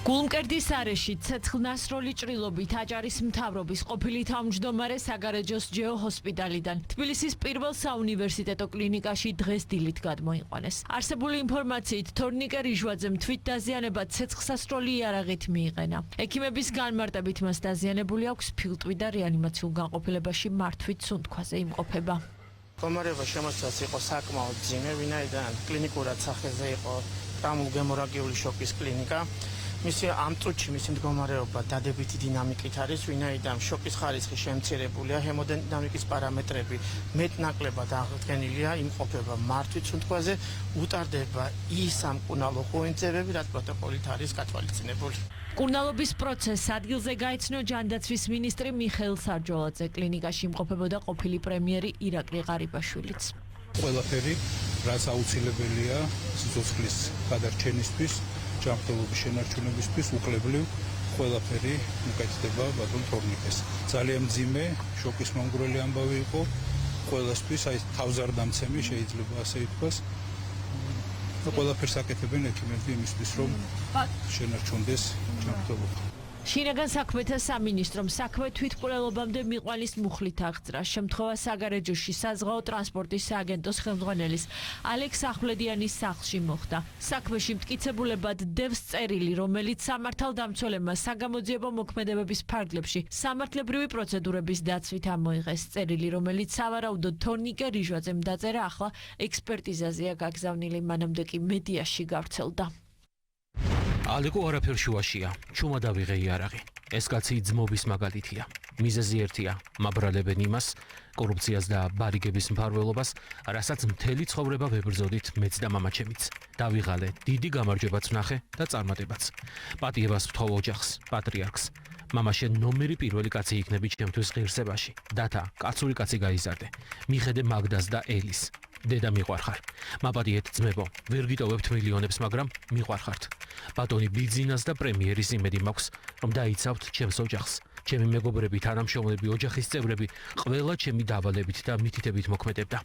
გულმკერდის არეში ცეცხლნასროლი ჭრილობით აჭარის მთავრობის ყოფილი თავმჯდომარე საგარეჯოს ჯეო ჰოსპიტალიდან თბილისის პირველ საუნივერსიტეტო კლინიკაში დღეს დილით გადმოიყვანეს. არსებული ინფორმაციით თორნიკე რიჟვაძემ თვით დაზიანება ცეცხლსასროლი იარაღით მიიყენა. ექიმების განმარტებით მას დაზიანებული აქვს ფილტვი და რეანიმაციულ განყოფილებაში მართვით სუნთქვაზე იმყოფება. მდგომარეობა შემოსწას იყო საკმაოდ მძიმე, ვინაიდან კლინიკურად სახეზე იყო ტრაუმულ-გემორაგიული შოკის კლინიკა. მისი ამ წუთში მისი მდგომარეობა დადებითი დინამიკით არის, ვინაიდან შოკის ხარისხი შემცირებულია, ჰემოდინამიკის პარამეტრები მეტნაკლებად აღდგენილია, იმყოფება მართვით სუნთქვაზე, უტარდება ის სამკურნალო ხუინძებები, რაც პროტოკოლით არის გათვალისწინებული. მკურნალობის პროცესს ადგილზე გაეცნო ჯანდაცვის მინისტრი მიხეილ სარჯოლაძე, კლინიკაში იმყოფებოდა ყოფილი პრემიერი ირაკლი ღარიბაშვილიც. ყველაფერი, რაც აუცილებელია სიცოცხლის გადარჩენისთვის, ჯანმრთელობის შენარჩუნებისთვის უკლებლივ ყველაფერი უკეთდება ბატონ თორნიკეს. ძალიან მძიმე შოკის მომგვრელი ამბავი იყო ყველასთვის, აი თავზარდამცემი შეიძლება ასე ითქვას. ყველაფერს აკეთებენ ექიმები იმისთვის, რომ შენარჩუნდეს ჯანმრთელობა. შინაგან საქმეთა სამინისტრომ საქმე თვითმკვლელობამდე მიყვანის მუხლით აღძრა. შემთხვევა საგარეჯოში საზღვაო ტრანსპორტის სააგენტოს ხელმძღვანელის ალექს ახვლედიანის სახლში მოხდა. საქმეში მტკიცებულებად დევს წერილი, რომელიც სამართალდამცველებმა საგამოძიებო მოქმედებების ფარგლებში სამართლებრივი პროცედურების დაცვით ამოიღეს. წერილი, რომელიც სავარაუდოდ თორნიკე რიჟვაძემ დაწერა, ახლა ექსპერტიზაზეა გაგზავნილი, მანამდე კი მედიაში გავრცელდა. ალეკო არაფერ შუაშია, ჩუმა დავიღე იარაღი. ეს კაცი ძმობის მაგალითია. მიზეზი ერთია, მაბრალებენ იმას, კორუფციას და ბარიგების მფარველობას, რასაც მთელი ცხოვრება ვებრძოდით მეც და მამაჩემიც. დავიღალე, დიდი გამარჯვებაც ვნახე და წარმატებაც. პატიებას ვთხოვ ოჯახს, პატრიარქს. მამა შენ ნომერი პირველი კაცი იქნები ჩემთვის ღირსებაში. დათა, კაცური კაცი გაიზარდე. მიხედე მაგდას და ელის. დედა მიყვარხარ. მაპატიეთ ძმებო, ვერ გიტოვებთ მილიონებს, მაგრამ მიყვარხართ. ბატონი ბიძინას და პრემიერის იმედი მაქვს, რომ დაიცავთ ჩემს ოჯახს. ჩემი მეგობრები, თანამშრომლები, ოჯახის წევრები, ყველა ჩემი დავალებით და მითითებით მოქმედებდა.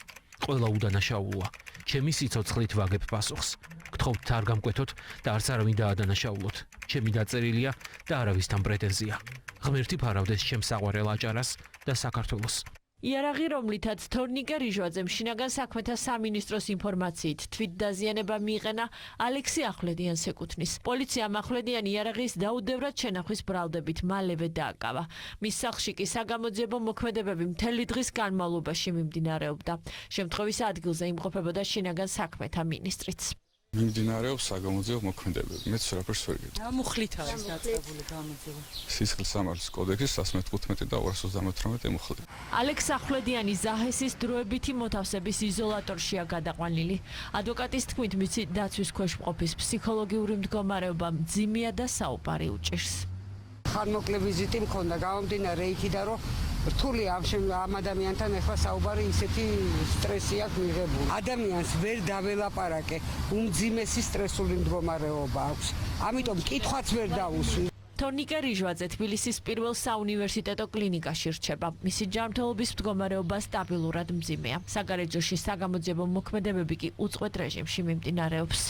ყველა უდანაშაულოა. ჩემი სიცოცხლით ვაგებ პასუხს. გთხოვთ არ გამკვეთოთ და არც არავინ დაადანაშაულოთ. ჩემი დაწერილია და არავისთან პრეტენზია. ღმერთი ფარავდეს ჩემს საყვარელ აჭარას და საქართველოს. იარაღი, რომლითაც თორნიკე რიჟვაძემ შინაგან საქმეთა სამინისტროს ინფორმაციით თვით დაზიანება მიიყენა, ალექსი ახვლედიანს ეკუთვნის. პოლიციამ ახვლედიანი იარაღის დაუდევრად შენახვის ბრალდებით მალევე დააკავა. მის სახლში კი საგამოძიებო მოქმედებები მთელი დღის განმავლობაში მიმდინარეობდა. შემთხვევის ადგილზე იმყოფებოდა შინაგან საქმეთა მინისტრიც. მიმდინარეობს საგამოძიებო მოქმედებები. მეც ვერაფერს ვერ გეტყვი. რა მუხლით არის დაწყებული გამოძიება? სისხლის სამართლის კოდექსის 115 და 238 მუხლით. ალექს ახვლედიანი ზაჰესის დროებითი მოთავსების იზოლატორშია გადაყვანილი. ადვოკატის თქმით, მისი დაცვის ქვეშ მყოფის ფსიქოლოგიური მდგომარეობა მძიმეა და საუბარი უჭირს. ხანმოკლე ვიზიტი მქონდა, გამომდინარე იქიდან, რომ რთული ამ ადამიანთან ახლა საუბარი ისეთი სტრესი აქვს მიღებული. ადამიანს ვერ დაველაპარაკე, უმძიმესი სტრესული მდგომარეობა აქვს. ამიტომ კითხვაც ვერ დაუსვი. თორნიკე რიჟვაძე თბილისის პირველ საუნივერსიტეტო კლინიკაში რჩება. მისი ჯანმრთელობის მდგომარეობა სტაბილურად მძიმეა. საგარეჯოში საგამოძიებო მოქმედებები კი უწყვეტ რეჟიმში მიმდინარეობს.